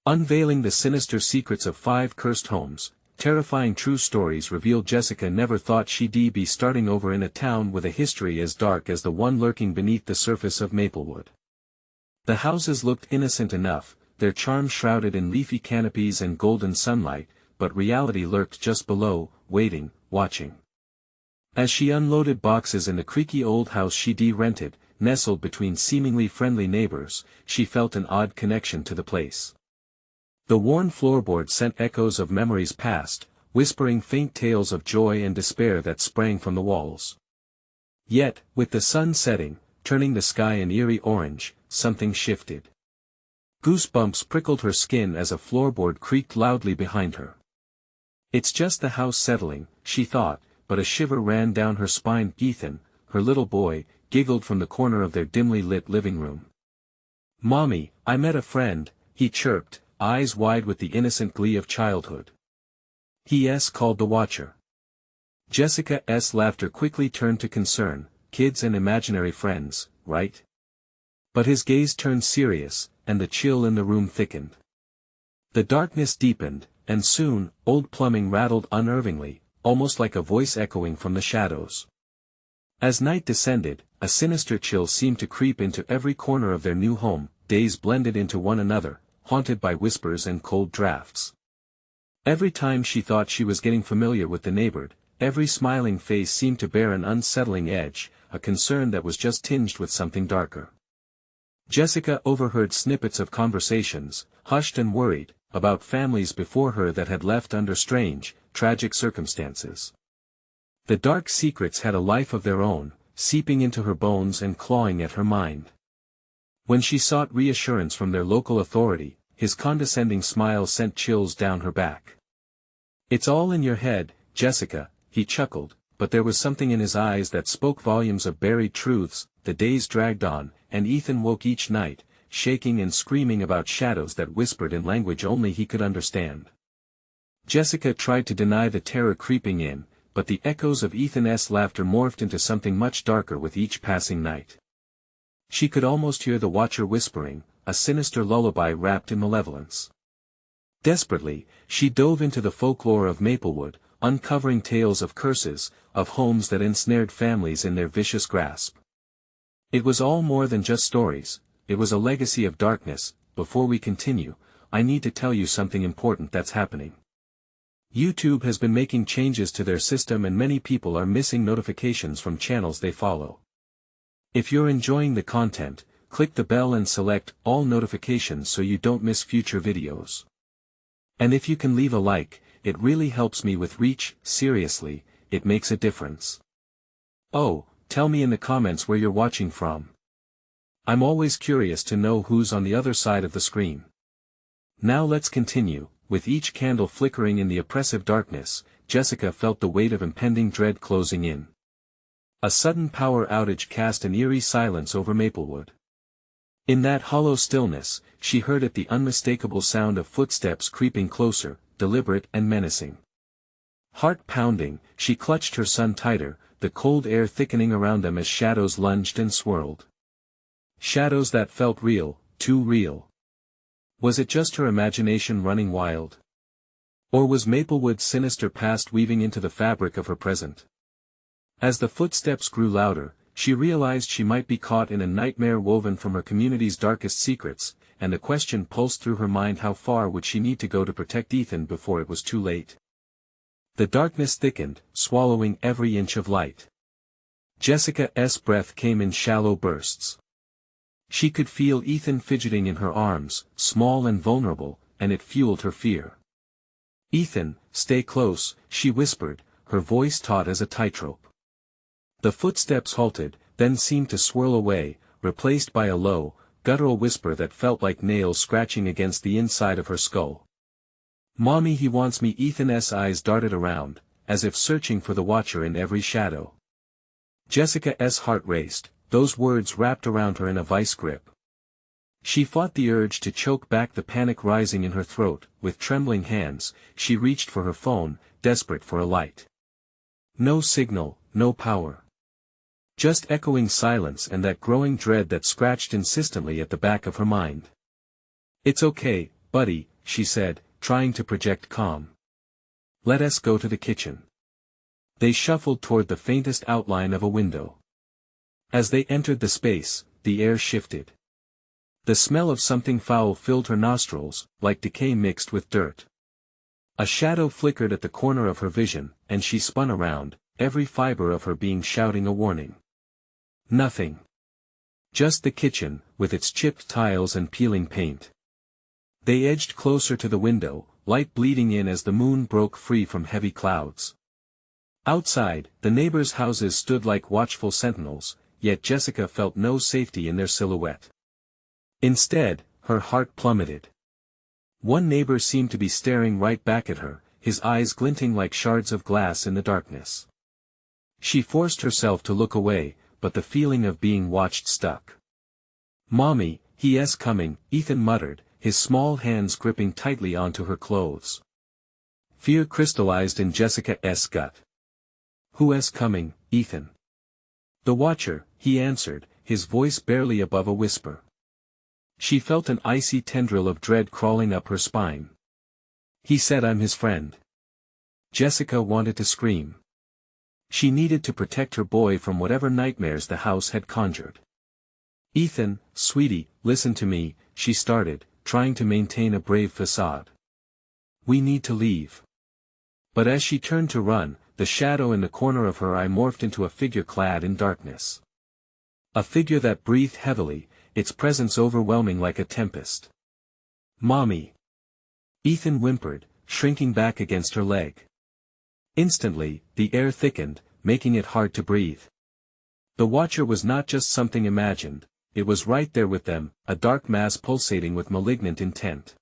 Unveiling the Sinister Secrets of 5 Cursed Homes, terrifying true stories reveal. Jessica never thought she'd be starting over in a town with a history as dark as the one lurking beneath the surface of Maplewood. The houses looked innocent enough, their charm shrouded in leafy canopies and golden sunlight, but reality lurked just below, waiting, watching. As she unloaded boxes in the creaky old house she'd rented, nestled between seemingly friendly neighbors, she felt an odd connection to the place. The worn floorboard sent echoes of memories past, whispering faint tales of joy and despair that sprang from the walls. Yet, with the sun setting, turning the sky an eerie orange, something shifted. Goosebumps prickled her skin as a floorboard creaked loudly behind her. It's just the house settling, she thought, but a shiver ran down her spine. Ethan, her little boy, giggled from the corner of their dimly lit living room. "Mommy, I met a friend," he chirped, eyes wide with the innocent glee of childhood. "He," called the watcher. Jessica's laughter quickly turned to concern. "Kids and imaginary friends, right?" But his gaze turned serious, and the chill in the room thickened. The darkness deepened, and soon, old plumbing rattled unearthingly, almost like a voice echoing from the shadows. As night descended, a sinister chill seemed to creep into every corner of their new home. Days blended into one another, haunted by whispers and cold drafts. Every time she thought she was getting familiar with the neighborhood, every smiling face seemed to bear an unsettling edge, a concern that was just tinged with something darker. Jessica overheard snippets of conversations, hushed and worried, about families before her that had left under strange, tragic circumstances. The dark secrets had a life of their own, seeping into her bones and clawing at her mind. When she sought reassurance from their local authority, his condescending smile sent chills down her back. "It's all in your head, Jessica," he chuckled, but there was something in his eyes that spoke volumes of buried truths. The days dragged on, and Ethan woke each night, shaking and screaming about shadows that whispered in language only he could understand. Jessica tried to deny the terror creeping in, but the echoes of Ethan's laughter morphed into something much darker with each passing night. She could almost hear the watcher whispering, a sinister lullaby wrapped in malevolence. Desperately, she dove into the folklore of Maplewood, uncovering tales of curses, of homes that ensnared families in their vicious grasp. It was all more than just stories, it was a legacy of darkness. Before we continue, I need to tell you something important that's happening. YouTube has been making changes to their system and many people are missing notifications from channels they follow. If you're enjoying the content, click the bell and select all notifications so you don't miss future videos. And if you can leave a like, it really helps me with reach. Seriously, it makes a difference. Oh, tell me in the comments where you're watching from. I'm always curious to know who's on the other side of the screen. Now let's continue. With each candle flickering in the oppressive darkness, Jessica felt the weight of impending dread closing in. A sudden power outage cast an eerie silence over Maplewood. In that hollow stillness, she heard the unmistakable sound of footsteps creeping closer, deliberate and menacing. Heart pounding, she clutched her son tighter, the cold air thickening around them as shadows lunged and swirled. Shadows that felt real, too real. Was it just her imagination running wild? Or was Maplewood's sinister past weaving into the fabric of her present? As the footsteps grew louder, she realized she might be caught in a nightmare woven from her community's darkest secrets, and the question pulsed through her mind: how far would she need to go to protect Ethan before it was too late? The darkness thickened, swallowing every inch of light. Jessica's breath came in shallow bursts. She could feel Ethan fidgeting in her arms, small and vulnerable, and it fueled her fear. "Ethan, stay close," she whispered, her voice taut as a tightrope. The footsteps halted, then seemed to swirl away, replaced by a low, guttural whisper that felt like nails scratching against the inside of her skull. "Mommy, he wants me." Ethan's eyes darted around, as if searching for the watcher in every shadow. Jessica's heart raced, those words wrapped around her in a vice grip. She fought the urge to choke back the panic rising in her throat. With trembling hands, she reached for her phone, desperate for a light. No signal, no power. Just echoing silence and that growing dread that scratched insistently at the back of her mind. "It's okay, buddy," she said, trying to project calm. Let us go to the kitchen. They shuffled toward the faintest outline of a window. As they entered the space, the air shifted. The smell of something foul filled her nostrils, like decay mixed with dirt. A shadow flickered at the corner of her vision, and she spun around, every fiber of her being shouting a warning. Nothing. Just the kitchen, with its chipped tiles and peeling paint. They edged closer to the window, light bleeding in as the moon broke free from heavy clouds. Outside, the neighbors' houses stood like watchful sentinels, yet Jessica felt no safety in their silhouette. Instead, her heart plummeted. One neighbor seemed to be staring right back at her, his eyes glinting like shards of glass in the darkness. She forced herself to look away, but the feeling of being watched stuck. "Mommy, he's coming," Ethan muttered, his small hands gripping tightly onto her clothes. Fear crystallized in Jessica's gut. "Who's coming, Ethan?" "The Watcher," he answered, his voice barely above a whisper. She felt an icy tendril of dread crawling up her spine. "He said I'm his friend." Jessica wanted to scream. She needed to protect her boy from whatever nightmares the house had conjured. "Ethan, sweetie, listen to me," she started, trying to maintain a brave facade. "We need to leave." But as she turned to run, the shadow in the corner of her eye morphed into a figure clad in darkness. A figure that breathed heavily, its presence overwhelming like a tempest. "Mommy!" Ethan whimpered, shrinking back against her leg. Instantly, the air thickened, making it hard to breathe. The Watcher was not just something imagined, it was right there with them, a dark mass pulsating with malignant intent.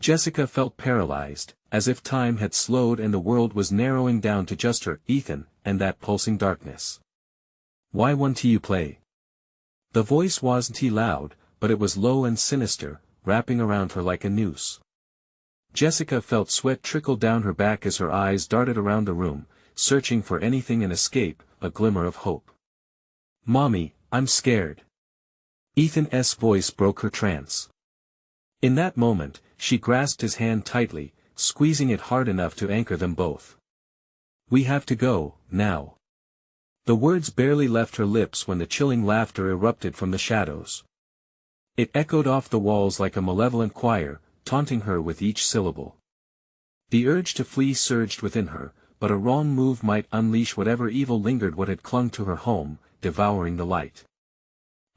Jessica felt paralyzed, as if time had slowed and the world was narrowing down to just her, Ethan, and that pulsing darkness. "Why won't you play?" The voice wasn't loud, but it was low and sinister, wrapping around her like a noose. Jessica felt sweat trickle down her back as her eyes darted around the room, searching for anything in escape, a glimmer of hope. "Mommy, I'm scared." Ethan's voice broke her trance. In that moment, she grasped his hand tightly, squeezing it hard enough to anchor them both. "We have to go, now." The words barely left her lips when the chilling laughter erupted from the shadows. It echoed off the walls like a malevolent choir, taunting her with each syllable. The urge to flee surged within her, but a wrong move might unleash whatever evil lingered what had clung to her home, devouring the light.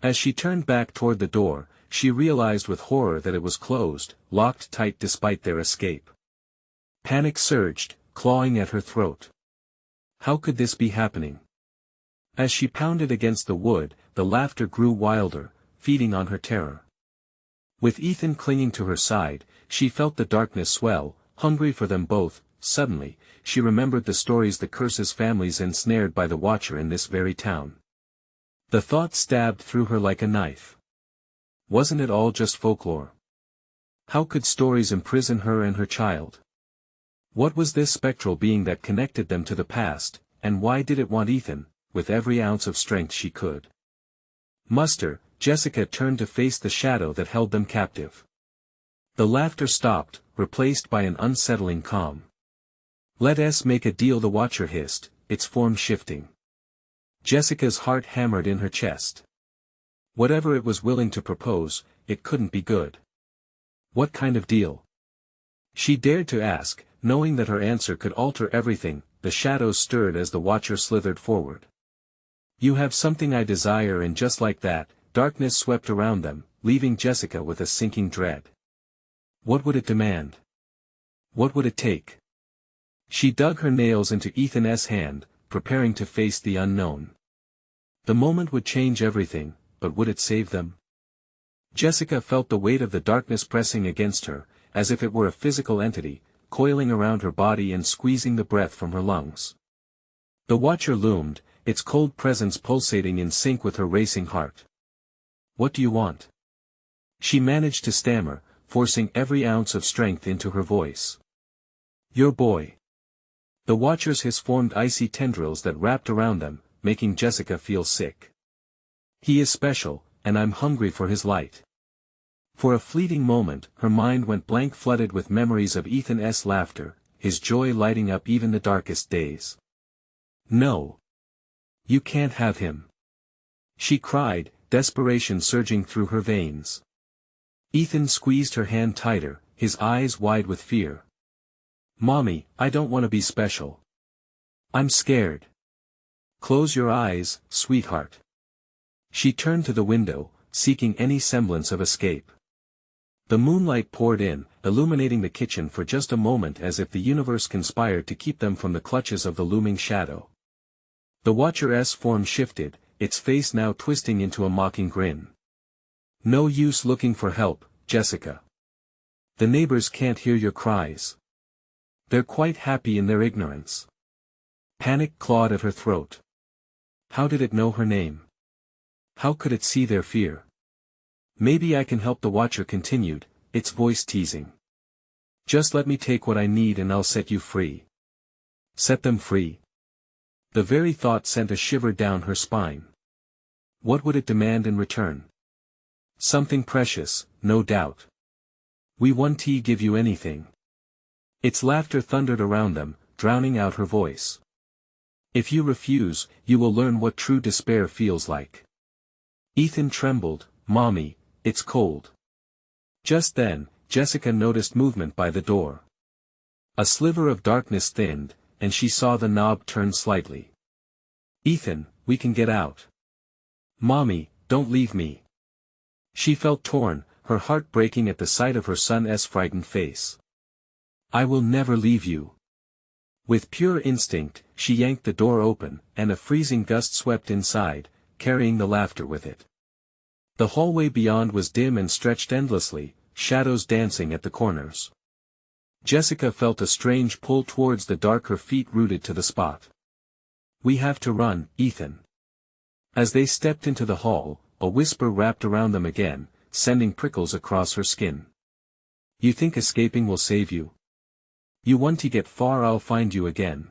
As she turned back toward the door, she realized with horror that it was closed, locked tight despite their escape. Panic surged, clawing at her throat. How could this be happening? As she pounded against the wood, the laughter grew wilder, feeding on her terror. With Ethan clinging to her side, she felt the darkness swell, hungry for them both. Suddenly, she remembered the stories that curses families ensnared by the Watcher in this very town. The thought stabbed through her like a knife. Wasn't it all just folklore? How could stories imprison her and her child? What was this spectral being that connected them to the past, and why did it want Ethan, with every ounce of strength she could muster? Jessica turned to face the shadow that held them captive. The laughter stopped, replaced by an unsettling calm. "Let us make a deal," the Watcher hissed, its form shifting. Jessica's heart hammered in her chest. Whatever it was willing to propose, it couldn't be good. What kind of deal? She dared to ask, knowing that her answer could alter everything. The shadows stirred as the Watcher slithered forward. "You have something I desire," and just like that, darkness swept around them, leaving Jessica with a sinking dread. What would it demand? What would it take? She dug her nails into Ethan's hand, preparing to face the unknown. The moment would change everything, but would it save them? Jessica felt the weight of the darkness pressing against her, as if it were a physical entity, coiling around her body and squeezing the breath from her lungs. The Watcher loomed, its cold presence pulsating in sync with her racing heart. "What do you want?" She managed to stammer, forcing every ounce of strength into her voice. "Your boy." The Watcher's hiss formed icy tendrils that wrapped around them, making Jessica feel sick. "He is special, and I'm hungry for his light." For a fleeting moment, her mind went blank, flooded with memories of Ethan's laughter, his joy lighting up even the darkest days. No. You can't have him. She cried, desperation surging through her veins. Ethan squeezed her hand tighter, his eyes wide with fear. Mommy, I don't want to be special. I'm scared. Close your eyes, sweetheart. She turned to the window, seeking any semblance of escape. The moonlight poured in, illuminating the kitchen for just a moment, as if the universe conspired to keep them from the clutches of the looming shadow. The Watcher's form shifted, its face now twisting into a mocking grin. No use looking for help, Jessica. The neighbors can't hear your cries. They're quite happy in their ignorance. Panic clawed at her throat. How did it know her name? How could it see their fear? Maybe I can help, the Watcher continued, its voice teasing. Just let me take what I need and I'll set you free. Set them free. The very thought sent a shiver down her spine. What would it demand in return? Something precious, no doubt. We won't give you anything. Its laughter thundered around them, drowning out her voice. If you refuse, you will learn what true despair feels like. Ethan trembled. Mommy, it's cold. Just then, Jessica noticed movement by the door. A sliver of darkness thinned, and she saw the knob turn slightly. Ethan, we can get out. Mommy, don't leave me. She felt torn, her heart breaking at the sight of her son's frightened face. I will never leave you. With pure instinct, she yanked the door open, and a freezing gust swept inside, carrying the laughter with it. The hallway beyond was dim and stretched endlessly, shadows dancing at the corners. Jessica felt a strange pull towards the dark, her feet rooted to the spot. We have to run, Ethan. As they stepped into the hall, a whisper wrapped around them again, sending prickles across her skin. You think escaping will save you? You want to get far, I'll find you again.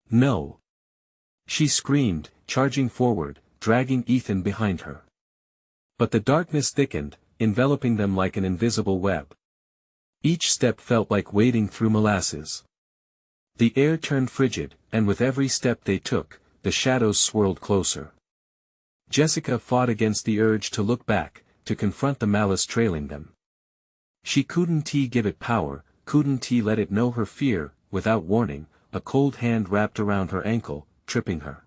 No. She screamed, charging forward, dragging Ethan behind her. But the darkness thickened, enveloping them like an invisible web. Each step felt like wading through molasses. The air turned frigid, and with every step they took, the shadows swirled closer. Jessica fought against the urge to look back, to confront the malice trailing them. She couldn't give it power, couldn't let it know her fear. Without warning, a cold hand wrapped around her ankle, tripping her.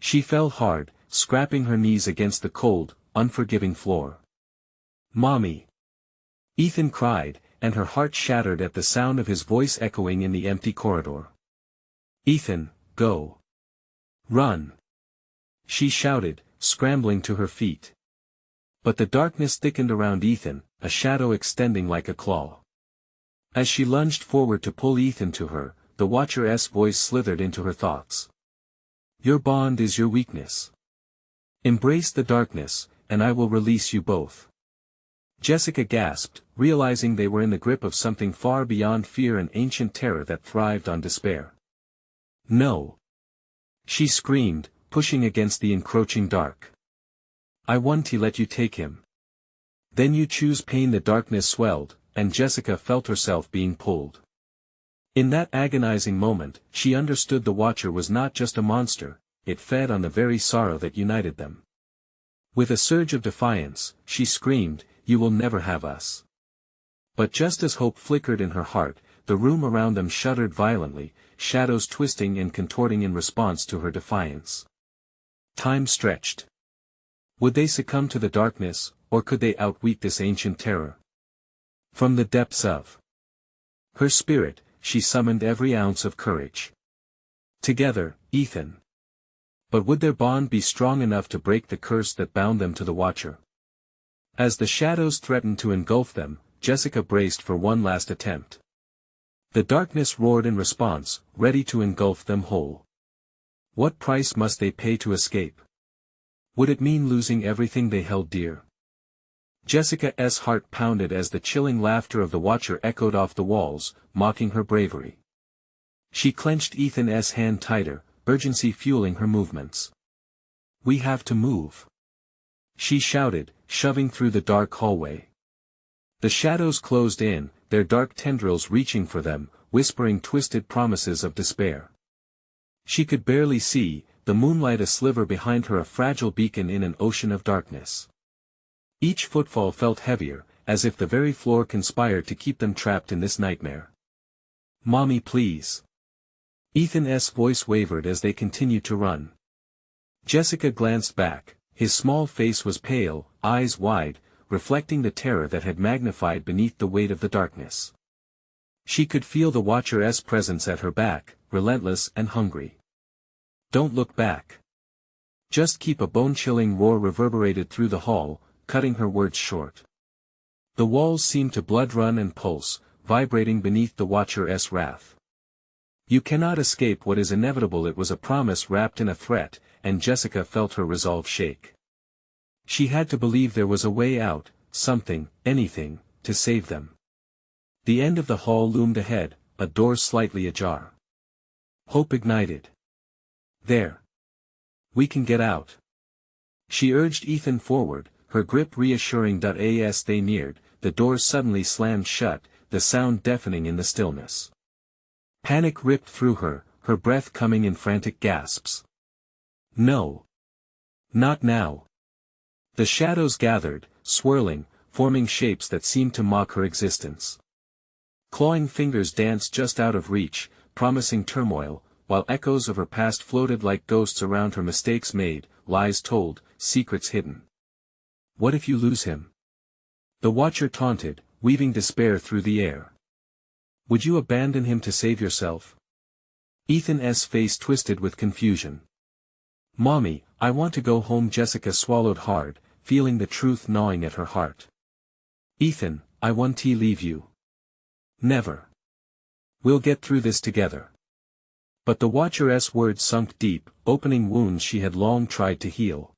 She fell hard, scraping her knees against the cold, unforgiving floor. Mommy! Ethan cried, and her heart shattered at the sound of his voice echoing in the empty corridor. Ethan, go! Run! She shouted, scrambling to her feet. But the darkness thickened around Ethan, a shadow extending like a claw. As she lunged forward to pull Ethan to her, the Watcher's voice slithered into her thoughts. Your bond is your weakness. Embrace the darkness, and I will release you both. Jessica gasped, realizing they were in the grip of something far beyond fear and ancient terror that thrived on despair. No! She screamed, pushing against the encroaching dark. I want to let you take him. Then you choose pain. The darkness swelled, and Jessica felt herself being pulled. In that agonizing moment, she understood the Watcher was not just a monster, it fed on the very sorrow that united them. With a surge of defiance, she screamed, You will never have us. But just as hope flickered in her heart, the room around them shuddered violently, shadows twisting and contorting in response to her defiance. Time stretched. Would they succumb to the darkness, or could they outweak this ancient terror? From the depths of her spirit, she summoned every ounce of courage. Together, Ethan. But would their bond be strong enough to break the curse that bound them to the Watcher? As the shadows threatened to engulf them, Jessica braced for one last attempt. The darkness roared in response, ready to engulf them whole. What price must they pay to escape? Would it mean losing everything they held dear? Jessica's heart pounded as the chilling laughter of the Watcher echoed off the walls, mocking her bravery. She clenched Ethan's hand tighter, urgency fueling her movements. We have to move. She shouted, shoving through the dark hallway. The shadows closed in, their dark tendrils reaching for them, whispering twisted promises of despair. She could barely see, the moonlight a sliver behind her, a fragile beacon in an ocean of darkness. Each footfall felt heavier, as if the very floor conspired to keep them trapped in this nightmare. "Mommy, please." Ethan's voice wavered as they continued to run. Jessica glanced back, his small face was pale, eyes wide, reflecting the terror that had magnified beneath the weight of the darkness. She could feel the Watcher's presence at her back, relentless and hungry. "Don't look back. Just keep," a bone-chilling roar reverberated through the hall, cutting her words short. The walls seemed to blood run and pulse, vibrating beneath the Watcher's wrath. "You cannot escape what is inevitable." It was a promise wrapped in a threat, and Jessica felt her resolve shake. She had to believe there was a way out, something, anything, to save them. The end of the hall loomed ahead, a door slightly ajar. Hope ignited. "There. We can get out." She urged Ethan forward, her grip reassuring. As they neared, the door suddenly slammed shut, the sound deafening in the stillness. Panic ripped through her, her breath coming in frantic gasps. "No. Not now." The shadows gathered, swirling, forming shapes that seemed to mock her existence. Clawing fingers danced just out of reach, promising turmoil, while echoes of her past floated like ghosts around her. Mistakes made, lies told, secrets hidden. "What if you lose him?" the Watcher taunted, weaving despair through the air. "Would you abandon him to save yourself?" Ethan's face twisted with confusion. "Mommy, I want to go home." Jessica swallowed hard, feeling the truth gnawing at her heart. "Ethan, I won't leave you. Never. We'll get through this together." But the Watcher's words sunk deep, opening wounds she had long tried to heal.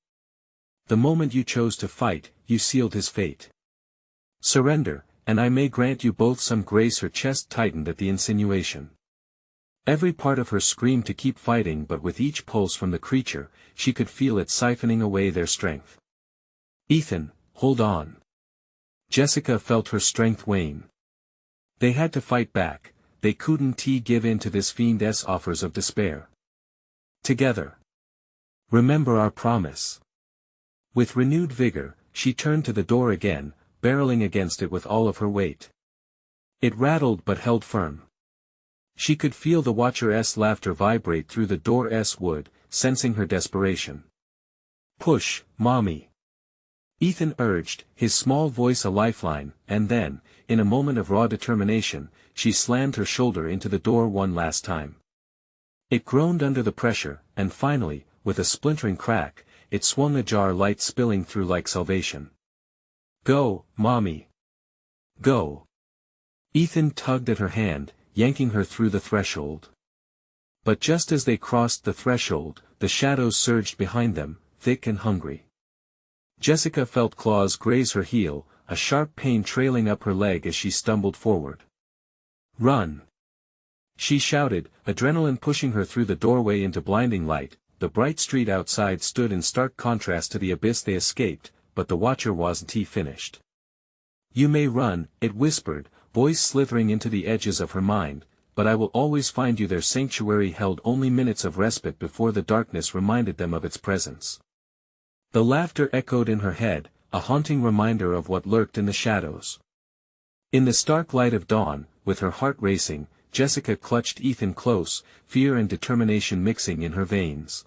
"The moment you chose to fight, you sealed his fate. Surrender, and I may grant you both some grace." Her chest tightened at the insinuation. Every part of her screamed to keep fighting, but with each pulse from the creature, she could feel it siphoning away their strength. "Ethan, hold on." Jessica felt her strength wane. They had to fight back, they couldn't give in to this fiend's offers of despair. "Together. Remember our promise." With renewed vigor, she turned to the door again, barreling against it with all of her weight. It rattled but held firm. She could feel the Watcher's laughter vibrate through the door's wood, sensing her desperation. "Push, Mommy," Ethan urged, his small voice a lifeline, and then, in a moment of raw determination, she slammed her shoulder into the door one last time. It groaned under the pressure, and finally, with a splintering crack, it swung ajar, light spilling through like salvation. "Go, Mommy. Go." Ethan tugged at her hand, yanking her through the threshold. But just as they crossed the threshold, the shadows surged behind them, thick and hungry. Jessica felt claws graze her heel, a sharp pain trailing up her leg as she stumbled forward. "Run!" she shouted, adrenaline pushing her through the doorway into blinding light. The bright street outside stood in stark contrast to the abyss they escaped, but the Watcher wasn't finished. "You may run," it whispered, voice slithering into the edges of her mind, "but I will always find you." Their sanctuary held only minutes of respite before the darkness reminded them of its presence. The laughter echoed in her head, a haunting reminder of what lurked in the shadows. In the stark light of dawn, with her heart racing, Jessica clutched Ethan close, fear and determination mixing in her veins.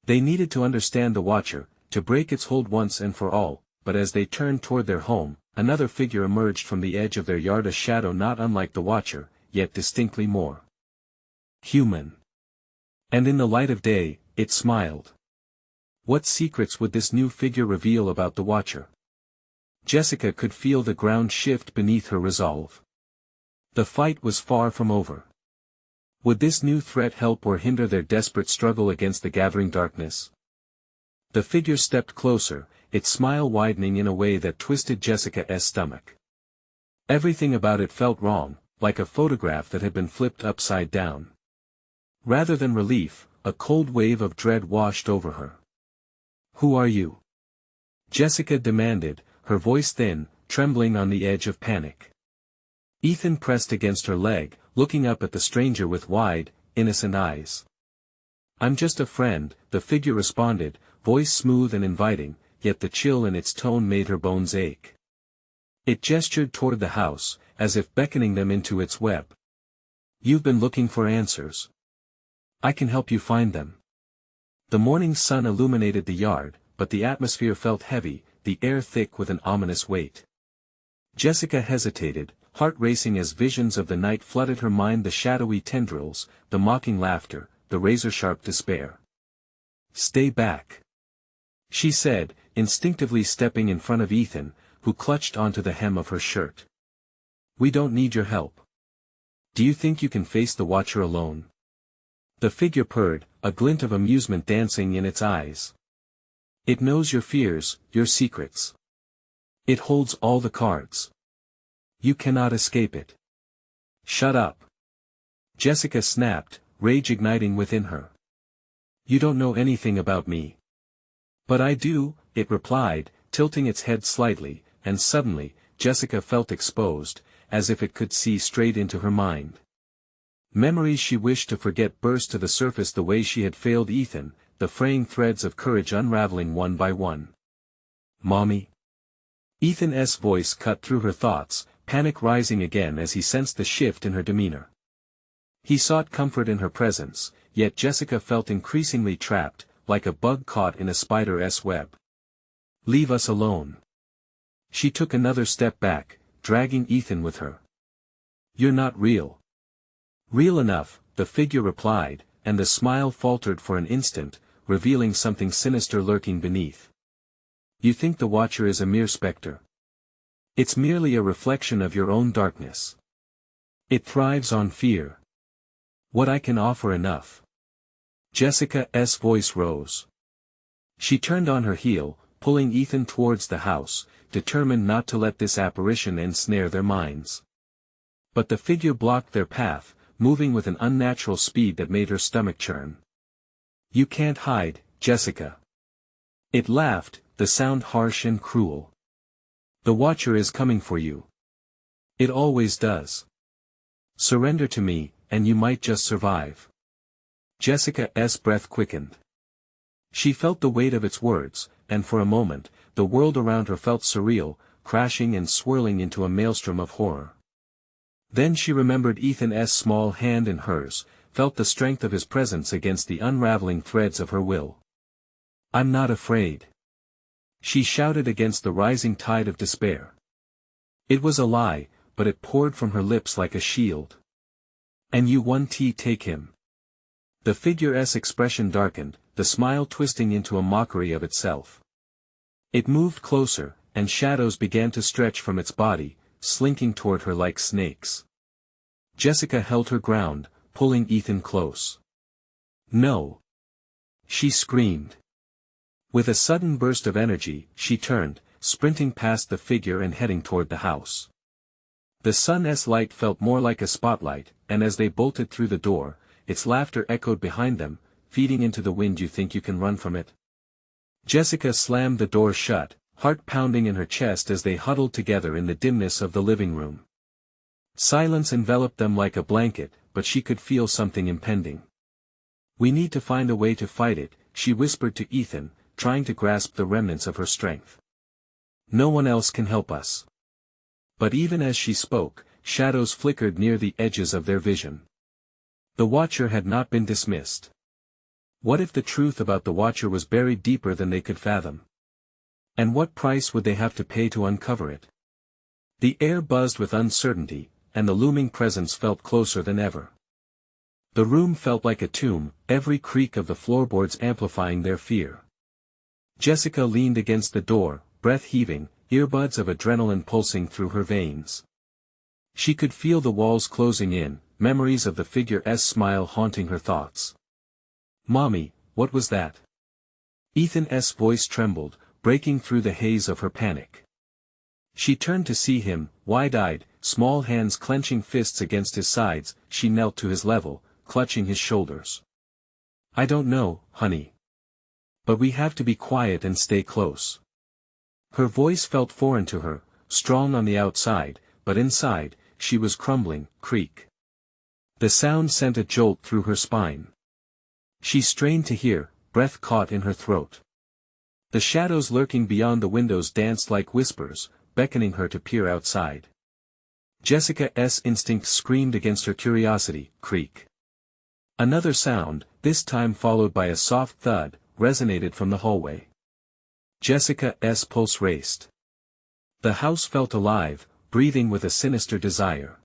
They needed to understand the Watcher, to break its hold once and for all, but as they turned toward their home, another figure emerged from the edge of their yard, a shadow not unlike the Watcher, yet distinctly more human. And in the light of day, it smiled. What secrets would this new figure reveal about the Watcher? Jessica could feel the ground shift beneath her resolve. The fight was far from over. Would this new threat help or hinder their desperate struggle against the gathering darkness? The figure stepped closer, its smile widening in a way that twisted Jessica's stomach. Everything about it felt wrong, like a photograph that had been flipped upside down. Rather than relief, a cold wave of dread washed over her. "Who are you?" Jessica demanded, her voice thin, trembling on the edge of panic. Ethan pressed against her leg, looking up at the stranger with wide, innocent eyes. "I'm just a friend," the figure responded, voice smooth and inviting, yet the chill in its tone made her bones ache. It gestured toward the house, as if beckoning them into its web. "You've been looking for answers. I can help you find them." The morning sun illuminated the yard, but the atmosphere felt heavy, the air thick with an ominous weight. Jessica hesitated, heart racing as visions of the night flooded her mind, the shadowy tendrils, the mocking laughter, the razor-sharp despair. "Stay back," she said, instinctively stepping in front of Ethan, who clutched onto the hem of her shirt. "We don't need your help. Do you think you can face the Watcher alone?" The figure purred, a glint of amusement dancing in its eyes. "It knows your fears, your secrets. It holds all the cards. You cannot escape it." "Shut up," Jessica snapped, rage igniting within her. "You don't know anything about me." "But I do," it replied, tilting its head slightly, and suddenly, Jessica felt exposed, as if it could see straight into her mind. Memories she wished to forget burst to the surface the way she had failed Ethan, the fraying threads of courage unraveling one by one. "Mommy?" Ethan's voice cut through her thoughts, panic rising again as he sensed the shift in her demeanor. He sought comfort in her presence, yet Jessica felt increasingly trapped, like a bug caught in a spider's web. "Leave us alone." She took another step back, dragging Ethan with her. "You're not real." "Real enough," the figure replied, and the smile faltered for an instant, revealing something sinister lurking beneath. "You think the Watcher is a mere specter? It's merely a reflection of your own darkness. It thrives on fear. What I can offer enough." Jessica's voice rose. She turned on her heel, pulling Ethan towards the house, determined not to let this apparition ensnare their minds. But the figure blocked their path, moving with an unnatural speed that made her stomach churn. "You can't hide, Jessica." It laughed, the sound harsh and cruel. "The Watcher is coming for you. It always does. Surrender to me, and you might just survive." Jessica's breath quickened. She felt the weight of its words, and for a moment, the world around her felt surreal, crashing and swirling into a maelstrom of horror. Then she remembered Ethan's small hand in hers, felt the strength of his presence against the unraveling threads of her will. "I'm not afraid," she shouted against the rising tide of despair. It was a lie, but it poured from her lips like a shield. "And you won't take him." The figure's expression darkened, the smile twisting into a mockery of itself. It moved closer, and shadows began to stretch from its body, slinking toward her like snakes. Jessica held her ground, pulling Ethan close. "No!" she screamed. With a sudden burst of energy, she turned, sprinting past the figure and heading toward the house. The sun's light felt more like a spotlight, and as they bolted through the door, its laughter echoed behind them, feeding into the wind. "You think you can run from it?" Jessica slammed the door shut, heart pounding in her chest as they huddled together in the dimness of the living room. Silence enveloped them like a blanket, but she could feel something impending. "We need to find a way to fight it," she whispered to Ethan, trying to grasp the remnants of her strength. "No one else can help us." But even as she spoke, shadows flickered near the edges of their vision. The Watcher had not been dismissed. What if the truth about the Watcher was buried deeper than they could fathom? And what price would they have to pay to uncover it? The air buzzed with uncertainty, and the looming presence felt closer than ever. The room felt like a tomb, every creak of the floorboards amplifying their fear. Jessica leaned against the door, breath heaving, earbuds of adrenaline pulsing through her veins. She could feel the walls closing in, memories of the figure's smile haunting her thoughts. "Mommy, what was that?" Ethan's voice trembled, breaking through the haze of her panic. She turned to see him, wide-eyed, small hands clenching fists against his sides. She knelt to his level, clutching his shoulders. "I don't know, honey. But we have to be quiet and stay close." Her voice felt foreign to her, strong on the outside, but inside, she was crumbling. Creak. The sound sent a jolt through her spine. She strained to hear, breath caught in her throat. The shadows lurking beyond the windows danced like whispers, beckoning her to peer outside. Jessica's instinct screamed against her curiosity. Creak. Another sound, this time followed by a soft thud, resonated from the hallway. Jessica's pulse raced. The house felt alive, breathing with a sinister desire.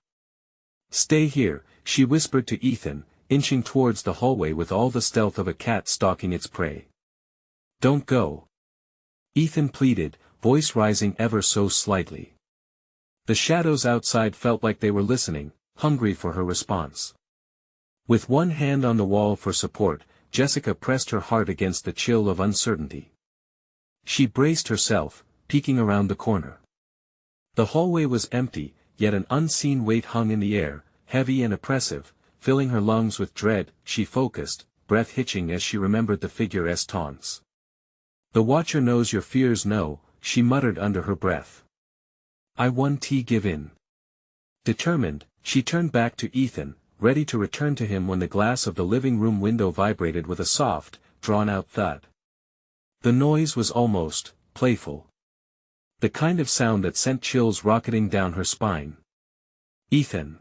"Stay here," she whispered to Ethan, inching towards the hallway with all the stealth of a cat stalking its prey. "Don't go," Ethan pleaded, voice rising ever so slightly. The shadows outside felt like they were listening, hungry for her response. With one hand on the wall for support, Jessica pressed her heart against the chill of uncertainty. She braced herself, peeking around the corner. The hallway was empty, yet an unseen weight hung in the air, heavy and oppressive, filling her lungs with dread. She focused, breath hitching as she remembered the figure's taunts. "The Watcher knows your fears know," she muttered under her breath. "I won't give in." Determined, she turned back to Ethan, ready to return to him when the glass of the living room window vibrated with a soft, drawn-out thud. The noise was almost playful. The kind of sound that sent chills rocketing down her spine. "Ethan!"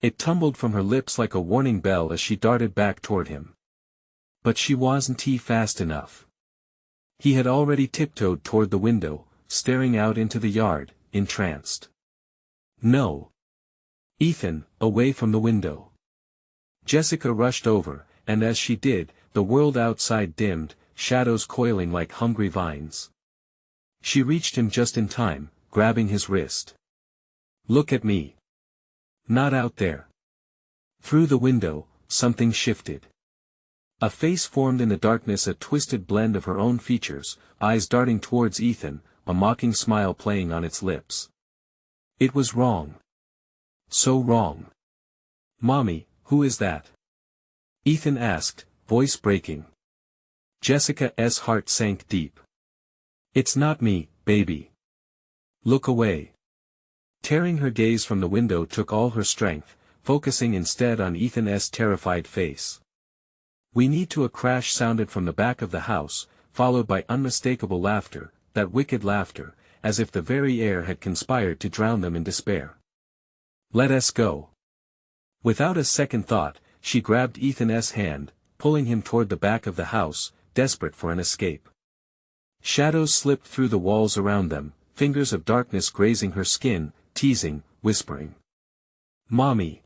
It tumbled from her lips like a warning bell as she darted back toward him. But she wasn't fast enough. He had already tiptoed toward the window, staring out into the yard, entranced. "No!" "Ethan, away from the window!" Jessica rushed over, and as she did, the world outside dimmed, shadows coiling like hungry vines. She reached him just in time, grabbing his wrist. "Look at me. Not out there." Through the window, something shifted. A face formed in the darkness, a twisted blend of her own features, eyes darting towards Ethan, a mocking smile playing on its lips. It was wrong. So wrong. "Mommy, who is that?" Ethan asked, voice breaking. Jessica's heart sank deep. "It's not me, baby. Look away." Tearing her gaze from the window took all her strength, focusing instead on Ethan's terrified face. "We need to." A crash sounded from the back of the house, followed by unmistakable laughter, that wicked laughter, as if the very air had conspired to drown them in despair. "Let us go." Without a second thought, she grabbed Ethan's hand, pulling him toward the back of the house, desperate for an escape. Shadows slipped through the walls around them, fingers of darkness grazing her skin, teasing, whispering. "Mommy!"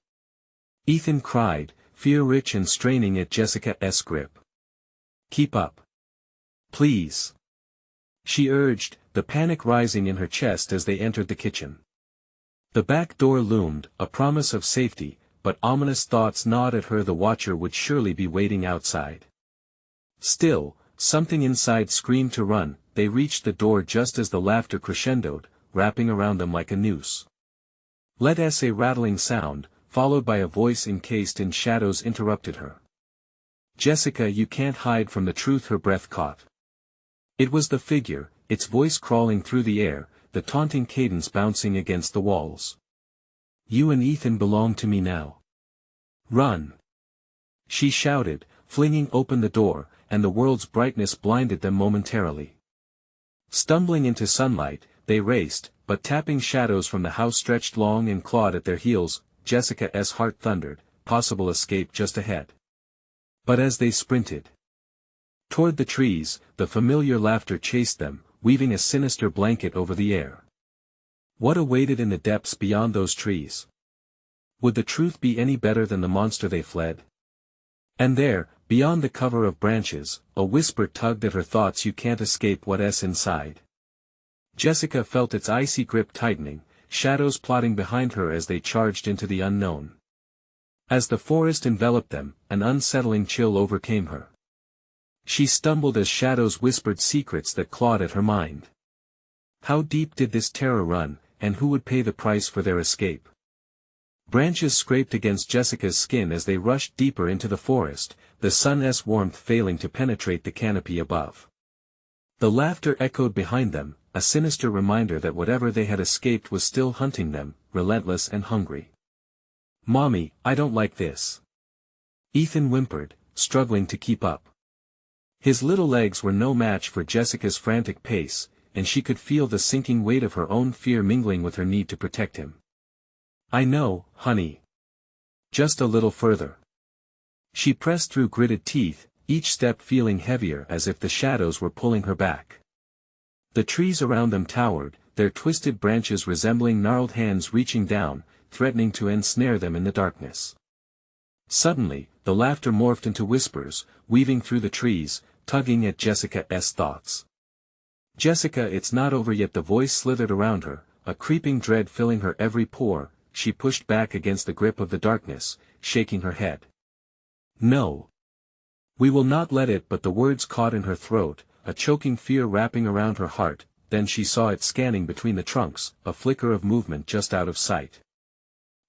Ethan cried, fear-rich and straining at Jessica's grip. "Keep up. Please." She urged, the panic rising in her chest as they entered the kitchen. The back door loomed, a promise of safety, but ominous thoughts gnawed at her. The Watcher would surely be waiting outside. Still, something inside screamed to run. They reached the door just as the laughter crescendoed, wrapping around them like a noose. Let us a rattling sound, followed by a voice encased in shadows, interrupted her. "Jessica, you can't hide from the truth." Her breath caught. It was the figure, its voice crawling through the air, the taunting cadence bouncing against the walls. "You and Ethan belong to me now. Run!" She shouted, flinging open the door, and the world's brightness blinded them momentarily. Stumbling into sunlight, they raced, but tapping shadows from the house stretched long and clawed at their heels. Jessica's heart thundered, possible escape just ahead. But as they sprinted toward the trees, the familiar laughter chased them, weaving a sinister blanket over the air. What awaited in the depths beyond those trees? Would the truth be any better than the monster they fled? And there, beyond the cover of branches, a whisper tugged at her thoughts. "You can't escape what's inside." Jessica felt its icy grip tightening, shadows plotting behind her as they charged into the unknown. As the forest enveloped them, an unsettling chill overcame her. She stumbled as shadows whispered secrets that clawed at her mind. How deep did this terror run, and who would pay the price for their escape? Branches scraped against Jessica's skin as they rushed deeper into the forest, the sun's warmth failing to penetrate the canopy above. The laughter echoed behind them, a sinister reminder that whatever they had escaped was still hunting them, relentless and hungry. "Mommy, I don't like this." Ethan whimpered, struggling to keep up. His little legs were no match for Jessica's frantic pace, and she could feel the sinking weight of her own fear mingling with her need to protect him. "I know, honey. Just a little further." She pressed through gritted teeth, each step feeling heavier as if the shadows were pulling her back. The trees around them towered, their twisted branches resembling gnarled hands reaching down, threatening to ensnare them in the darkness. Suddenly, the laughter morphed into whispers, weaving through the trees, tugging at Jessica's thoughts. "Jessica, it's not over yet." The voice slithered around her, a creeping dread filling her every pore. She pushed back against the grip of the darkness, shaking her head. "No. We will not let it." But the words caught in her throat, a choking fear wrapping around her heart. Then she saw it scanning between the trunks, a flicker of movement just out of sight.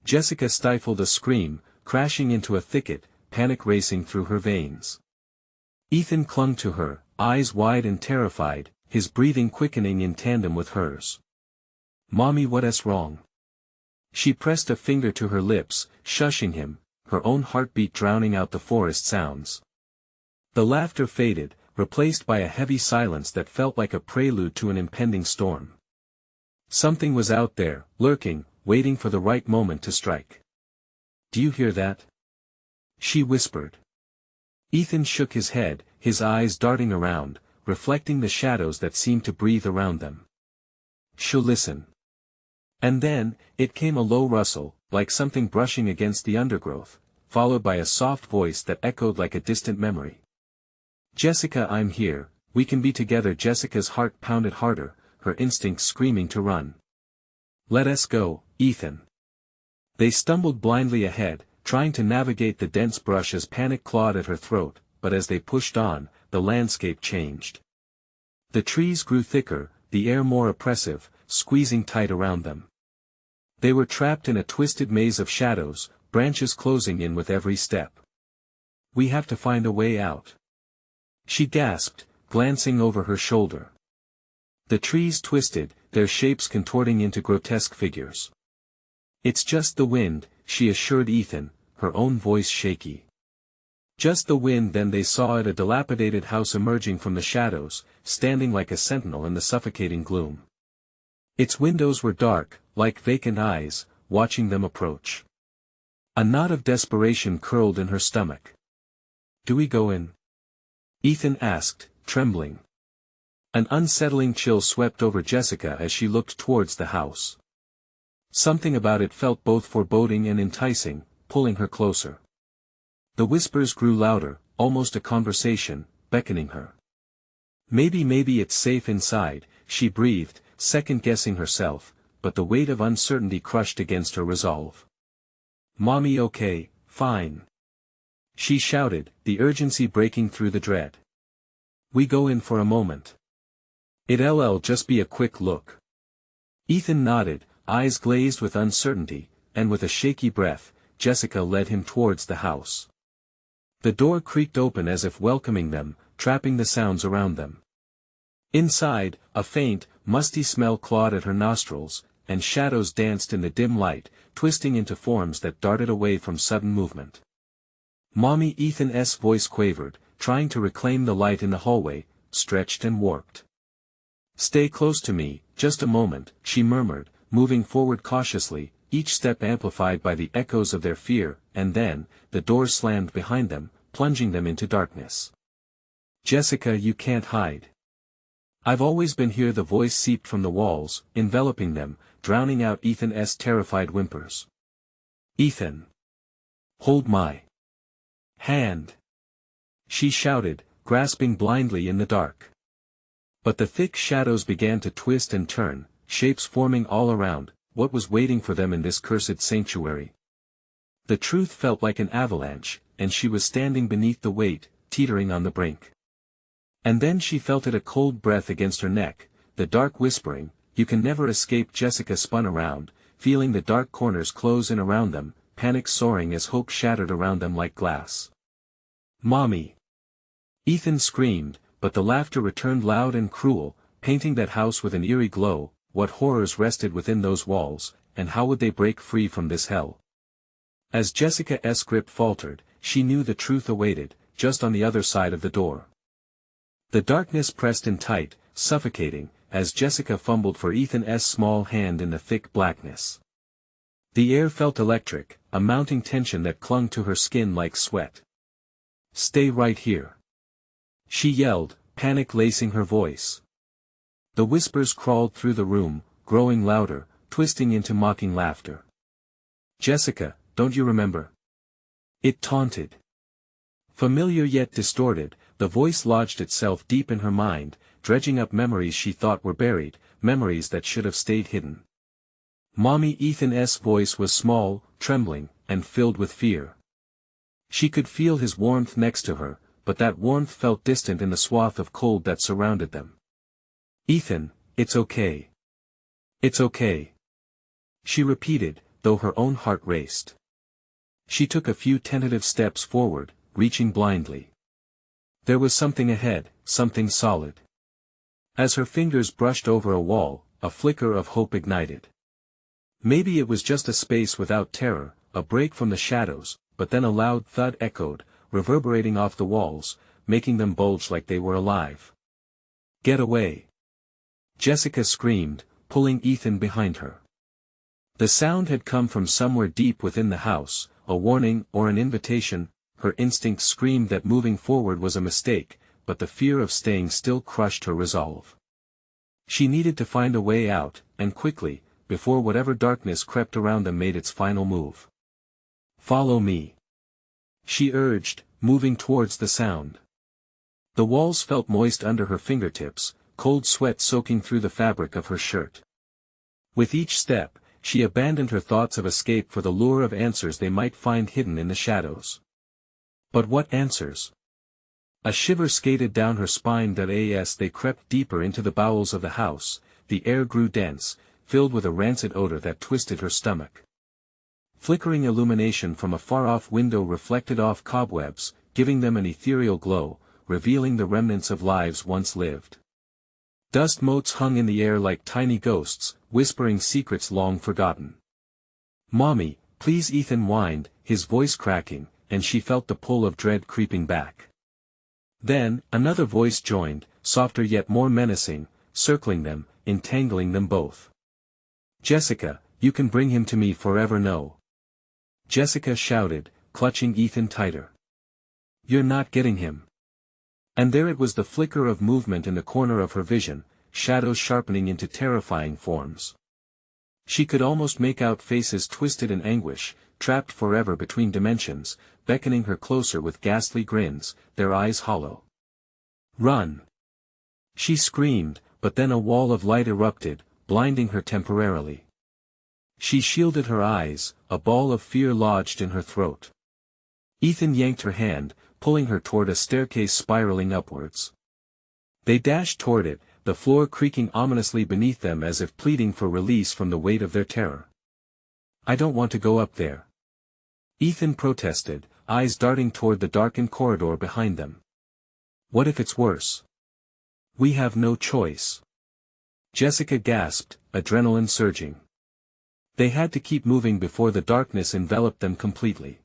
Jessica stifled a scream, crashing into a thicket, panic racing through her veins. Ethan clung to her, eyes wide and terrified, his breathing quickening in tandem with hers. "Mommy, what's wrong?" She pressed a finger to her lips, shushing him, her own heartbeat drowning out the forest sounds. The laughter faded, replaced by a heavy silence that felt like a prelude to an impending storm. Something was out there, lurking, waiting for the right moment to strike. "Do you hear that?" she whispered. Ethan shook his head, his eyes darting around, reflecting the shadows that seemed to breathe around them. "She'll listen." And then, it came a low rustle, like something brushing against the undergrowth, followed by a soft voice that echoed like a distant memory. "Jessica, I'm here, we can be together." Jessica's heart pounded harder, her instincts screaming to run. "Let us go, Ethan." They stumbled blindly ahead, trying to navigate the dense brush as panic clawed at her throat, but as they pushed on, the landscape changed. The trees grew thicker, the air more oppressive, squeezing tight around them. They were trapped in a twisted maze of shadows, branches closing in with every step. "We have to find a way out," she gasped, glancing over her shoulder. The trees twisted, their shapes contorting into grotesque figures. "It's just the wind," she assured Ethan, her own voice shaky. Just the wind. Then they saw it, a dilapidated house emerging from the shadows, standing like a sentinel in the suffocating gloom. Its windows were dark, like vacant eyes, watching them approach. A knot of desperation curled in her stomach. "Do we go in?" Ethan asked, trembling. An unsettling chill swept over Jessica as she looked towards the house. Something about it felt both foreboding and enticing, pulling her closer. The whispers grew louder, almost a conversation, beckoning her. Maybe it's safe inside," she breathed, second-guessing herself, but the weight of uncertainty crushed against her resolve. "Mommy, okay, fine," she shouted, the urgency breaking through the dread. "We go in for a moment. It'll just be a quick look." Ethan nodded, eyes glazed with uncertainty, and with a shaky breath, Jessica led him towards the house. The door creaked open as if welcoming them, trapping the sounds around them. Inside, a faint, musty smell clawed at her nostrils, and shadows danced in the dim light, twisting into forms that darted away from sudden movement. "Mommy," Ethan's voice quavered, trying to reclaim the light in the hallway, stretched and warped. "Stay close to me, just a moment," she murmured, moving forward cautiously, each step amplified by the echoes of their fear, and then, the door slammed behind them, plunging them into darkness. "Jessica, you can't hide. I've always been here." The voice seeped from the walls, enveloping them, drowning out Ethan's terrified whimpers. "Ethan! Hold my hand!" she shouted, grasping blindly in the dark. But the thick shadows began to twist and turn, shapes forming all around. What was waiting for them in this cursed sanctuary? The truth felt like an avalanche, and she was standing beneath the weight, teetering on the brink. And then she felt it, a cold breath against her neck, the dark whispering, "You can never escape." Jessica spun around, feeling the dark corners close in around them, panic soaring as hope shattered around them like glass. "Mommy!" Ethan screamed, but the laughter returned loud and cruel, painting that house with an eerie glow. What horrors rested within those walls, and how would they break free from this hell? As Jessica's grip faltered, she knew the truth awaited, just on the other side of the door. The darkness pressed in tight, suffocating, as Jessica fumbled for Ethan's small hand in the thick blackness. The air felt electric, a mounting tension that clung to her skin like sweat. "Stay right here," she yelled, panic lacing her voice. The whispers crawled through the room, growing louder, twisting into mocking laughter. "Jessica, don't you remember?" it taunted. Familiar yet distorted, the voice lodged itself deep in her mind, dredging up memories she thought were buried, memories that should have stayed hidden. Mommy Ethan's voice was small, trembling, and filled with fear. She could feel his warmth next to her, but that warmth felt distant in the swath of cold that surrounded them. "Ethan, it's okay. It's okay," she repeated, though her own heart raced. She took a few tentative steps forward, reaching blindly. There was something ahead, something solid. As her fingers brushed over a wall, a flicker of hope ignited. Maybe it was just a space without terror, a break from the shadows, but then a loud thud echoed, reverberating off the walls, making them bulge like they were alive. "Get away!" Jessica screamed, pulling Ethan behind her. The sound had come from somewhere deep within the house, a warning or an invitation. Her instincts screamed that moving forward was a mistake, but the fear of staying still crushed her resolve. She needed to find a way out, and quickly, before whatever darkness crept around them made its final move. "Follow me," she urged, moving towards the sound. The walls felt moist under her fingertips, cold sweat soaking through the fabric of her shirt. With each step, she abandoned her thoughts of escape for the lure of answers they might find hidden in the shadows. But what answers? A shiver skated down her spine as they crept deeper into the bowels of the house. The air grew dense, filled with a rancid odor that twisted her stomach. Flickering illumination from a far-off window reflected off cobwebs, giving them an ethereal glow, revealing the remnants of lives once lived. Dust motes hung in the air like tiny ghosts, whispering secrets long forgotten. "Mommy, please," Ethan whined, his voice cracking, and she felt the pull of dread creeping back. Then, another voice joined, softer yet more menacing, circling them, entangling them both. "Jessica, you can bring him to me forever." "No," Jessica shouted, clutching Ethan tighter. "You're not getting him." And there it was, the flicker of movement in the corner of her vision, shadows sharpening into terrifying forms. She could almost make out faces twisted in anguish, trapped forever between dimensions, beckoning her closer with ghastly grins, their eyes hollow. "Run!" she screamed, but then a wall of light erupted, blinding her temporarily. She shielded her eyes, a ball of fear lodged in her throat. Ethan yanked her hand, pulling her toward a staircase spiraling upwards. They dashed toward it, the floor creaking ominously beneath them as if pleading for release from the weight of their terror. "I don't want to go up there," Ethan protested, eyes darting toward the darkened corridor behind them. "What if it's worse?" "We have no choice," Jessica gasped, adrenaline surging. They had to keep moving before the darkness enveloped them completely.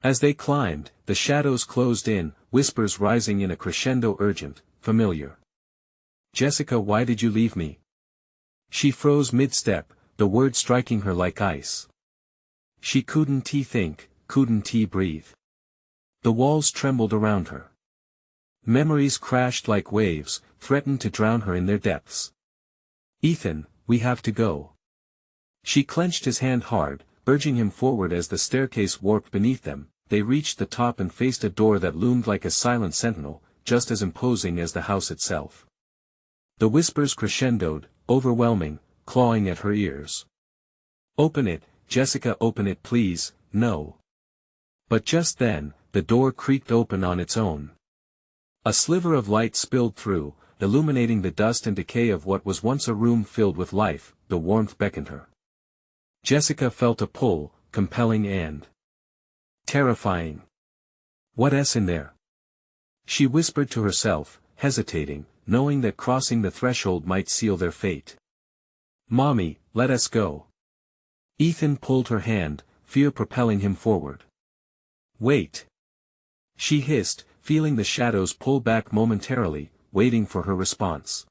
As they climbed, the shadows closed in, whispers rising in a crescendo, urgent, familiar. "Jessica, why did you leave me?" She froze mid-step, the word striking her like ice. She couldn't think, couldn't breathe. The walls trembled around her. Memories crashed like waves, threatened to drown her in their depths. "Ethan, we have to go." She clenched his hand hard, urging him forward. As the staircase warped beneath them, they reached the top and faced a door that loomed like a silent sentinel, just as imposing as the house itself. The whispers crescendoed, overwhelming, clawing at her ears. "Open it, Jessica, open it, please." "No." But just then, the door creaked open on its own. A sliver of light spilled through, illuminating the dust and decay of what was once a room filled with life. The warmth beckoned her. Jessica felt a pull, compelling and terrifying. "What's in there?" she whispered to herself, hesitating, knowing that crossing the threshold might seal their fate. "Mommy, let us go." Ethan pulled her hand, fear propelling him forward. "Wait," she hissed, feeling the shadows pull back momentarily, waiting for her response.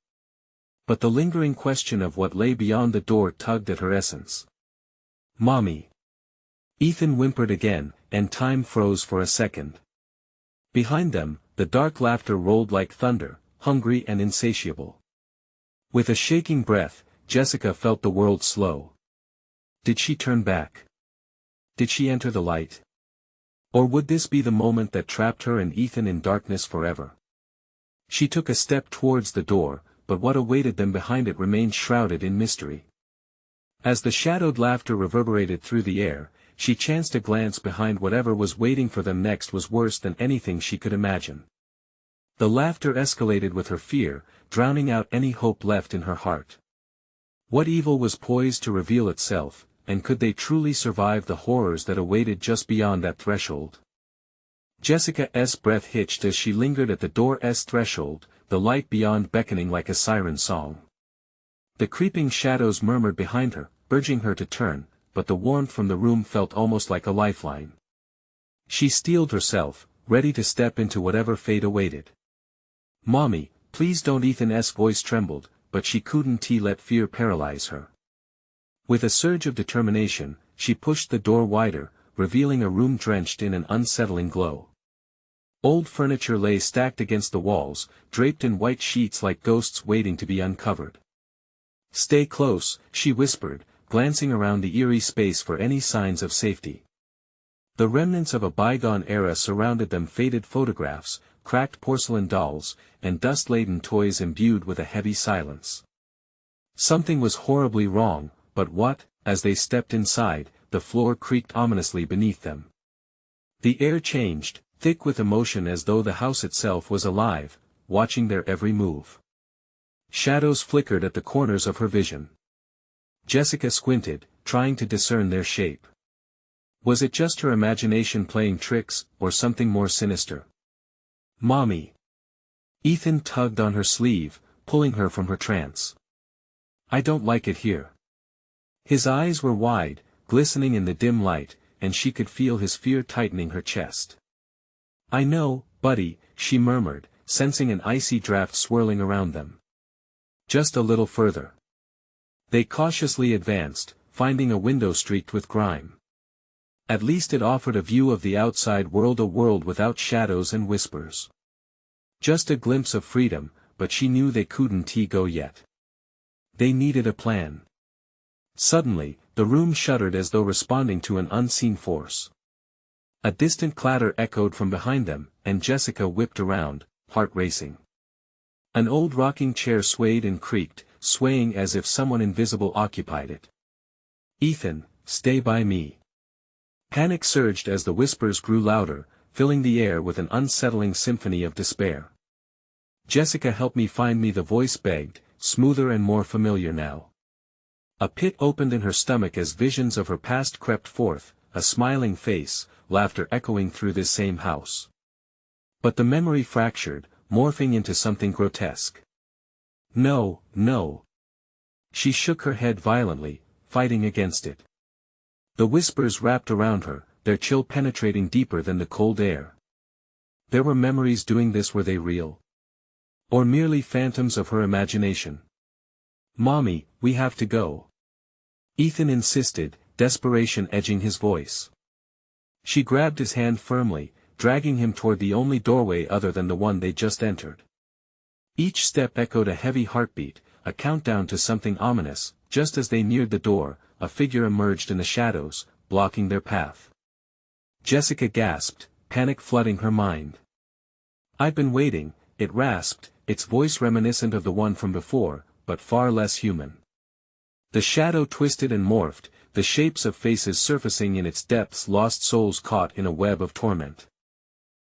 But the lingering question of what lay beyond the door tugged at her essence. "Mommy." Ethan whimpered again, and time froze for a second. Behind them, the dark laughter rolled like thunder, hungry and insatiable. With a shaking breath, Jessica felt the world slow. Did she turn back? Did she enter the light? Or would this be the moment that trapped her and Ethan in darkness forever? She took a step towards the door, but what awaited them behind it remained shrouded in mystery. As the shadowed laughter reverberated through the air, she chanced a glance behind. Whatever was waiting for them next was worse than anything she could imagine. The laughter escalated with her fear, drowning out any hope left in her heart. What evil was poised to reveal itself, and could they truly survive the horrors that awaited just beyond that threshold? Jessica's breath hitched as she lingered at the door's threshold, the light beyond beckoning like a siren song. The creeping shadows murmured behind her, urging her to turn, but the warmth from the room felt almost like a lifeline. She steeled herself, ready to step into whatever fate awaited. "Mommy, please don't." Ethan's voice trembled, but she couldn't let fear paralyze her. With a surge of determination, she pushed the door wider, revealing a room drenched in an unsettling glow. Old furniture lay stacked against the walls, draped in white sheets like ghosts waiting to be uncovered. "Stay close," she whispered, glancing around the eerie space for any signs of safety. The remnants of a bygone era surrounded them: faded photographs, cracked porcelain dolls, and dust-laden toys imbued with a heavy silence. Something was horribly wrong, but what? As they stepped inside, the floor creaked ominously beneath them. The air changed, thick with emotion, as though the house itself was alive, watching their every move. Shadows flickered at the corners of her vision. Jessica squinted, trying to discern their shape. Was it just her imagination playing tricks, or something more sinister? "Mommy." Ethan tugged on her sleeve, pulling her from her trance. "I don't like it here." His eyes were wide, glistening in the dim light, and she could feel his fear tightening her chest. "I know, buddy," she murmured, sensing an icy draft swirling around them. "Just a little further." They cautiously advanced, finding a window streaked with grime. At least it offered a view of the outside world, a world without shadows and whispers. Just a glimpse of freedom, but she knew they couldn't go yet. They needed a plan. Suddenly, the room shuddered as though responding to an unseen force. A distant clatter echoed from behind them, and Jessica whipped around, heart racing. An old rocking chair swayed and creaked, swaying as if someone invisible occupied it. "Ethan, stay by me." Panic surged as the whispers grew louder, filling the air with an unsettling symphony of despair. "Jessica, help me find me," the voice begged, smoother and more familiar now. A pit opened in her stomach as visions of her past crept forth, a smiling face, laughter echoing through this same house. But the memory fractured, morphing into something grotesque. "No, no." She shook her head violently, fighting against it. The whispers wrapped around her, their chill penetrating deeper than the cold air. There were memories doing this. Were they real? Or merely phantoms of her imagination? "Mommy, we have to go," Ethan insisted, desperation edging his voice. She grabbed his hand firmly, dragging him toward the only doorway other than the one they just entered. Each step echoed a heavy heartbeat, a countdown to something ominous. Just as they neared the door, a figure emerged in the shadows, blocking their path. Jessica gasped, panic flooding her mind. "I've been waiting," it rasped, its voice reminiscent of the one from before, but far less human. The shadow twisted and morphed, the shapes of faces surfacing in its depths, lost souls caught in a web of torment.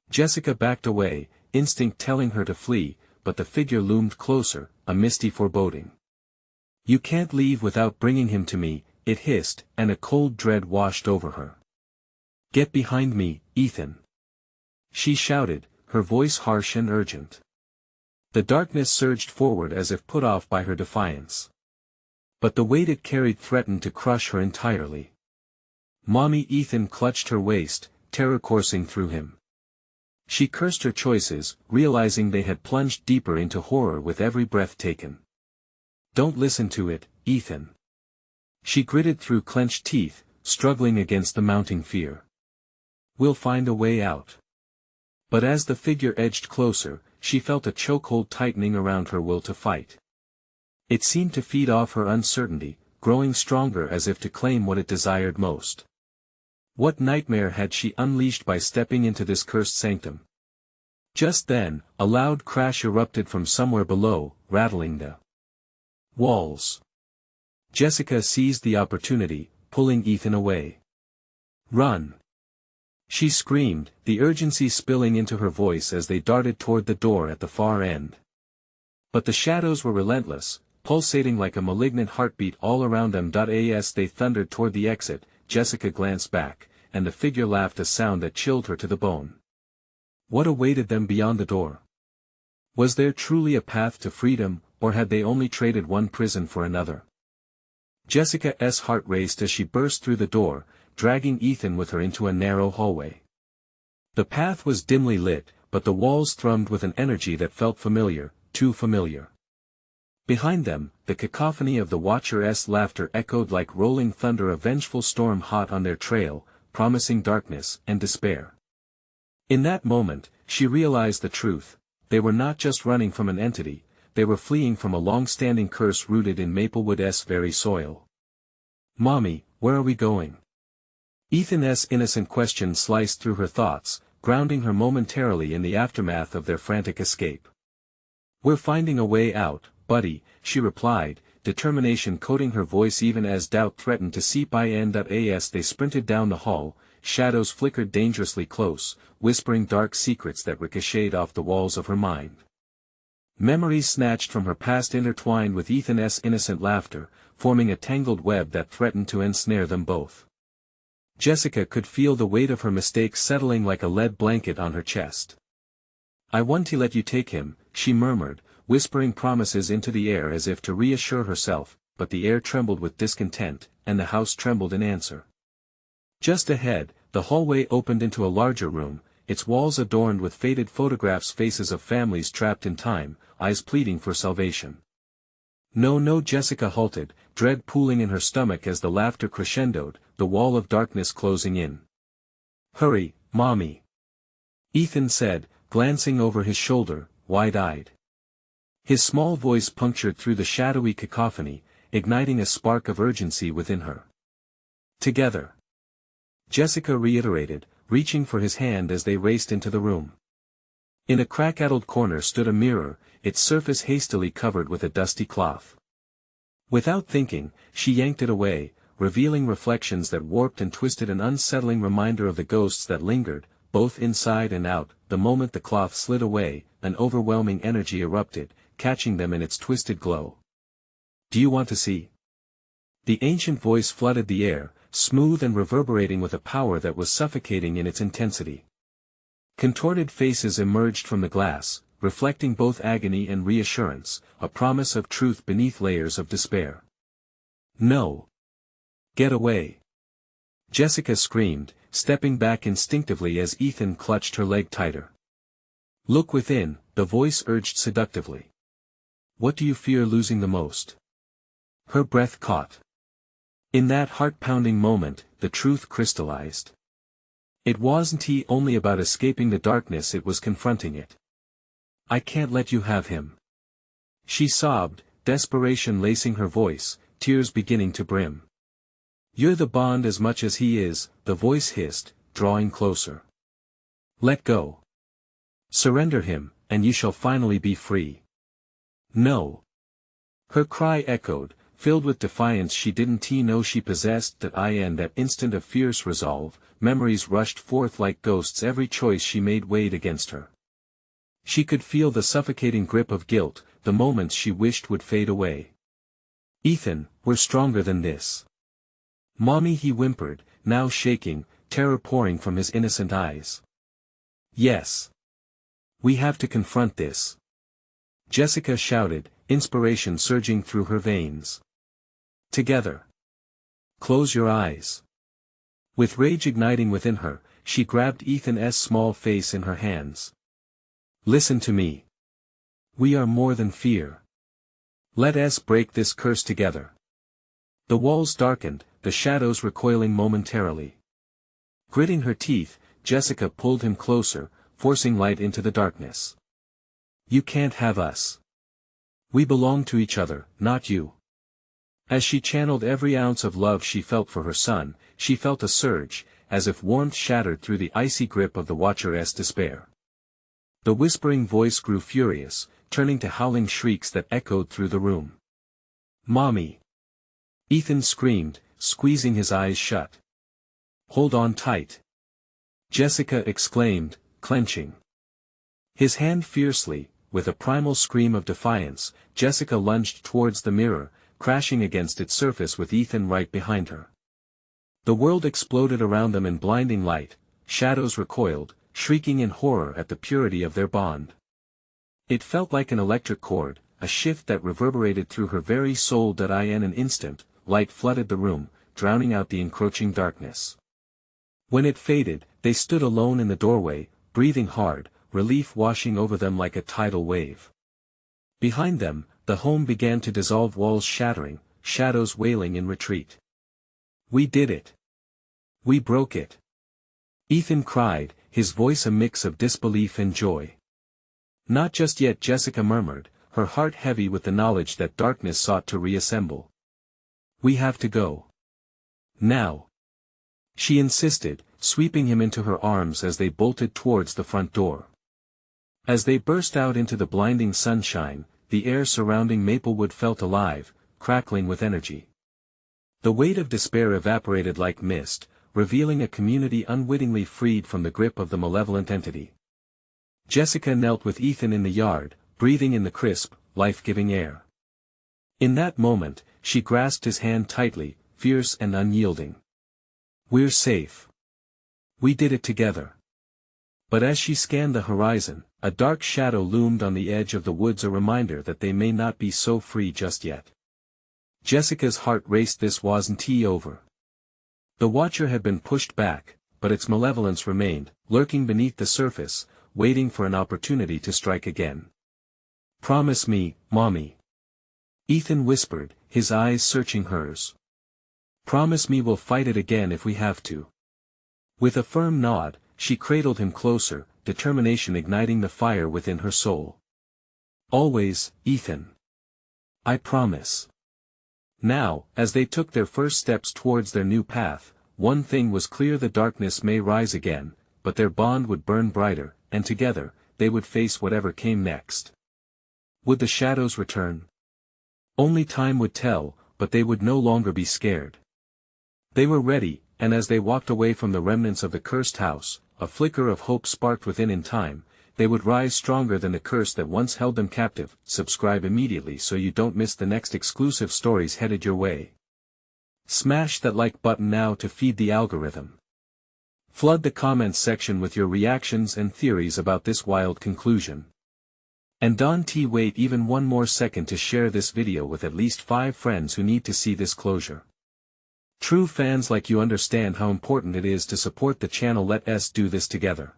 Jessica backed away, instinct telling her to flee, but the figure loomed closer, a misty foreboding. "You can't leave without bringing him to me," it hissed, and a cold dread washed over her. "Get behind me, Ethan," she shouted, her voice harsh and urgent. The darkness surged forward as if put off by her defiance. But the weight it carried threatened to crush her entirely. Mommy. Ethan clutched her waist, terror coursing through him. She cursed her choices, realizing they had plunged deeper into horror with every breath taken. Don't listen to it, Ethan. She gritted through clenched teeth, struggling against the mounting fear. We'll find a way out. But as the figure edged closer, she felt a chokehold tightening around her will to fight. It seemed to feed off her uncertainty, growing stronger as if to claim what it desired most. What nightmare had she unleashed by stepping into this cursed sanctum? Just then, a loud crash erupted from somewhere below, rattling the walls. Jessica seized the opportunity, pulling Ethan away. Run! She screamed, the urgency spilling into her voice as they darted toward the door at the far end. But the shadows were relentless, pulsating like a malignant heartbeat all around them. As they thundered toward the exit, Jessica glanced back, and the figure laughed a sound that chilled her to the bone. What awaited them beyond the door? Was there truly a path to freedom, or had they only traded one prison for another? Jessica's heart raced as she burst through the door, dragging Ethan with her into a narrow hallway. The path was dimly lit, but the walls thrummed with an energy that felt familiar, too familiar. Behind them, the cacophony of the Watcher's laughter echoed like rolling thunder, a vengeful storm hot on their trail, promising darkness and despair. In that moment, she realized the truth: they were not just running from an entity, they were fleeing from a long-standing curse rooted in Maplewood's very soil. Mommy, where are we going? Ethan's innocent question sliced through her thoughts, grounding her momentarily in the aftermath of their frantic escape. We're finding a way out, buddy, she replied, determination coating her voice even as doubt threatened to seep in. As they sprinted down the hall, shadows flickered dangerously close, whispering dark secrets that ricocheted off the walls of her mind. Memories snatched from her past intertwined with Ethan's innocent laughter, forming a tangled web that threatened to ensnare them both. Jessica could feel the weight of her mistakes settling like a lead blanket on her chest. I want to let you take him, she murmured, whispering promises into the air as if to reassure herself, but the air trembled with discontent, and the house trembled in answer. Just ahead, the hallway opened into a larger room, its walls adorned with faded photographs, faces of families trapped in time, eyes pleading for salvation. No, Jessica halted, dread pooling in her stomach as the laughter crescendoed, the wall of darkness closing in. Hurry, Mommy, Ethan said, glancing over his shoulder, wide-eyed. His small voice punctured through the shadowy cacophony, igniting a spark of urgency within her. Together, Jessica reiterated, reaching for his hand as they raced into the room. In a crack-addled corner stood a mirror, its surface hastily covered with a dusty cloth. Without thinking, she yanked it away, revealing reflections that warped and twisted, an unsettling reminder of the ghosts that lingered, both inside and out. The moment the cloth slid away, an overwhelming energy erupted, catching them in its twisted glow. Do you want to see? The ancient voice flooded the air, smooth and reverberating with a power that was suffocating in its intensity. Contorted faces emerged from the glass, reflecting both agony and reassurance, a promise of truth beneath layers of despair. No. Get away. Jessica screamed, stepping back instinctively as Ethan clutched her leg tighter. Look within, the voice urged seductively. What do you fear losing the most? Her breath caught. In that heart-pounding moment, the truth crystallized. It wasn't only about escaping the darkness, it was confronting it. I can't let you have him. She sobbed, desperation lacing her voice, tears beginning to brim. You're the bond as much as he is, the voice hissed, drawing closer. Let go. Surrender him, and you shall finally be free. No. Her cry echoed, filled with defiance she didn't know she possessed. In that instant of fierce resolve, memories rushed forth like ghosts, every choice she made weighed against her. She could feel the suffocating grip of guilt, the moments she wished would fade away. Ethan, we're stronger than this. Mommy, he whimpered, now shaking, terror pouring from his innocent eyes. Yes. We have to confront this. Jessica shouted, inspiration surging through her veins. Together. Close your eyes. With rage igniting within her, she grabbed Ethan's small face in her hands. Listen to me. We are more than fear. Let us break this curse together. The walls darkened, the shadows recoiling momentarily. Gritting her teeth, Jessica pulled him closer, forcing light into the darkness. You can't have us. We belong to each other, not you. As she channeled every ounce of love she felt for her son, she felt a surge, as if warmth shattered through the icy grip of the Watcher's despair. The whispering voice grew furious, turning to howling shrieks that echoed through the room. Mommy! Ethan screamed, squeezing his eyes shut. Hold on tight. Jessica exclaimed, clenching his hand fiercely. With a primal scream of defiance, Jessica lunged towards the mirror, crashing against its surface with Ethan right behind her. The world exploded around them in blinding light, shadows recoiled, shrieking in horror at the purity of their bond. It felt like an electric cord, a shift that reverberated through her very soul. In an instant, light flooded the room, drowning out the encroaching darkness. When it faded, they stood alone in the doorway, breathing hard, relief washing over them like a tidal wave. Behind them, the home began to dissolve, walls shattering, shadows wailing in retreat. We did it. We broke it. Ethan cried, his voice a mix of disbelief and joy. Not just yet, Jessica murmured, her heart heavy with the knowledge that darkness sought to reassemble. We have to go. Now. She insisted, sweeping him into her arms as they bolted towards the front door. As they burst out into the blinding sunshine, the air surrounding Maplewood felt alive, crackling with energy. The weight of despair evaporated like mist, revealing a community unwittingly freed from the grip of the malevolent entity. Jessica knelt with Ethan in the yard, breathing in the crisp, life-giving air. In that moment, she grasped his hand tightly, fierce and unyielding. We're safe. We did it together. But as she scanned the horizon, a dark shadow loomed on the edge of the woods, a reminder that they may not be so free just yet. Jessica's heart raced. This wasn't over. The Watcher had been pushed back, but its malevolence remained, lurking beneath the surface, waiting for an opportunity to strike again. Promise me, Mommy. Ethan whispered, his eyes searching hers. Promise me we'll fight it again if we have to. With a firm nod, she cradled him closer, determination igniting the fire within her soul. Always, Ethan. I promise. Now, as they took their first steps towards their new path, one thing was clear: the darkness may rise again, but their bond would burn brighter, and together, they would face whatever came next. Would the shadows return? Only time would tell, but they would no longer be scared. They were ready, and as they walked away from the remnants of the cursed house, a flicker of hope sparked within. In time, they would rise stronger than the curse that once held them captive. Subscribe immediately so you don't miss the next exclusive stories headed your way. Smash that like button now to feed the algorithm. Flood the comments section with your reactions and theories about this wild conclusion. And don't wait even one more second to share this video with at least 5 friends who need to see this closure. True fans like you understand how important it is to support the channel. Let us do this together.